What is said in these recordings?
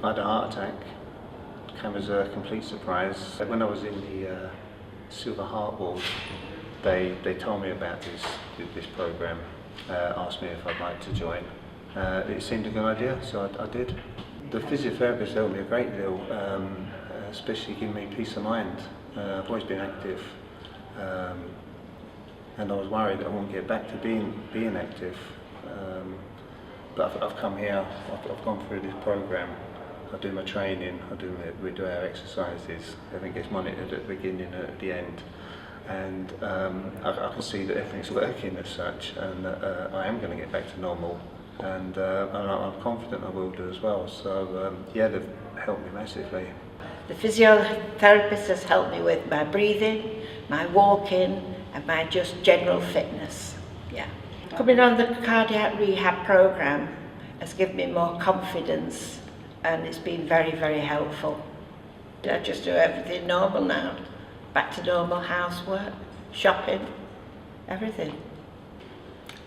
I had a heart attack. Came as a complete surprise. When I was in the Silver Heart ward, they told me about this program, asked me if I'd like to join. It seemed a good idea, so I did. The physiotherapist helped me a great deal, especially giving me peace of mind. I've always been active, and I was worried that I wouldn't get back to being active. But I've come here, I've gone through this program. I do my training, we do our exercises, everything gets monitored at the beginning and at the end. And I can see that everything's working as such, and I am going to get back to normal. And I'm confident I will do as well. So yeah, they've helped me massively. The physiotherapist has helped me with my breathing, my walking, and my just general fitness. Yeah. Coming on the cardiac rehab program has given me more confidence, and it's been very, very helpful. I just do everything normal now. Back to normal housework, shopping, everything.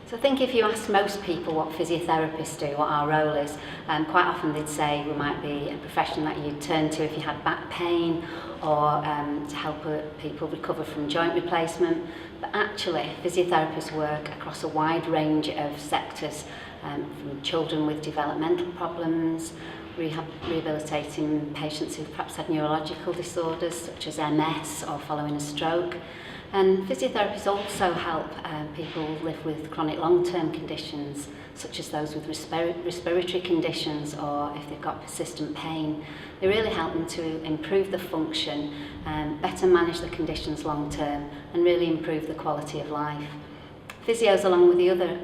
So I think if you ask most people what physiotherapists do, what our role is, quite often they'd say we might be a profession that you'd turn to if you had back pain, or to help people recover from joint replacement. But actually, physiotherapists work across a wide range of sectors, from children with developmental problems, rehabilitating patients who've perhaps had neurological disorders such as MS or following a stroke. And physiotherapists also help people live with chronic long-term conditions such as those with respiratory conditions, or if they've got persistent pain. They really help them to improve the function, better manage the conditions long-term, and really improve the quality of life. Physios, along with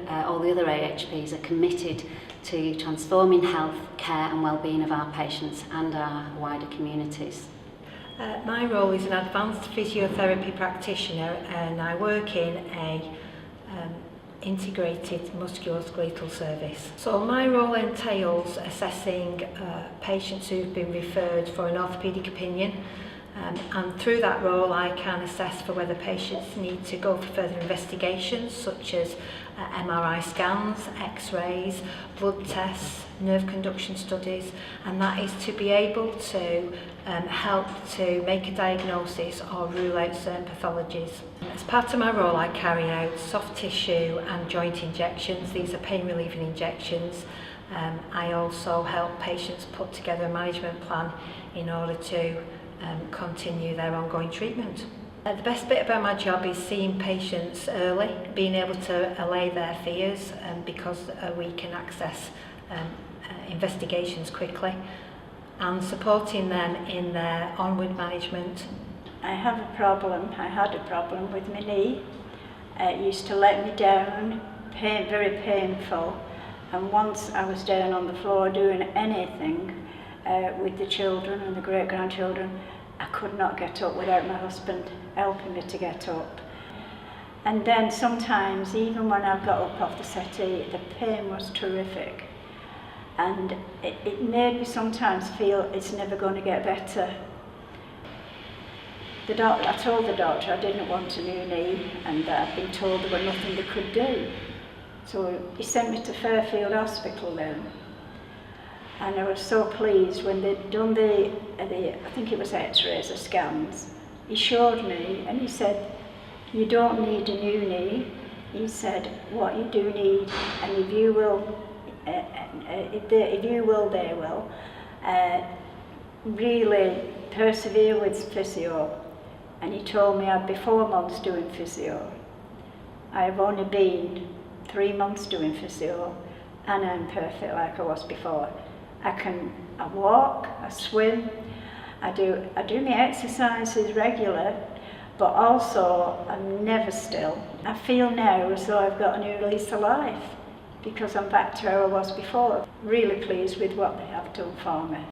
all the other AHPs, are committed to transforming health, care and well-being of our patients and our wider communities. My role is an advanced physiotherapy practitioner, and I work in a integrated musculoskeletal service. So my role entails assessing patients who've been referred for an orthopaedic opinion, and through that role I can assess for whether patients need to go for further investigations such as MRI scans, x-rays, blood tests, nerve conduction studies, and that is to be able to help to make a diagnosis or rule out certain pathologies. As part of my role I carry out soft tissue and joint injections. These are pain relieving injections. I also help patients put together a management plan in order to continue their ongoing treatment. The best bit about my job is seeing patients early, being able to allay their fears, because we can access investigations quickly, and supporting them in their onward management. I had a problem with my knee. It used to let me down, very painful, and once I was down on the floor doing anything with the children and the great-grandchildren, I could not get up without my husband helping me to get up. And then sometimes, even when I got up off the settee, the pain was terrific. And it made me sometimes feel it's never going to get better. I told the doctor I didn't want a new knee, and that I'd been told there was nothing they could do. So he sent me to Fairfield Hospital then. And I was so pleased when they'd done I think it was x-rays or scans. He showed me and he said, "You don't need a new knee." He said, "What you do need, and if you will, they will, really persevere with physio." And he told me I'd be 4 months doing physio. I've only been 3 months doing physio, and I'm perfect like I was before. I walk, I swim, I do my exercises regular, but also I'm never still. I feel now as though I've got a new lease of life, because I'm back to how I was before. Really pleased with what they have done for me.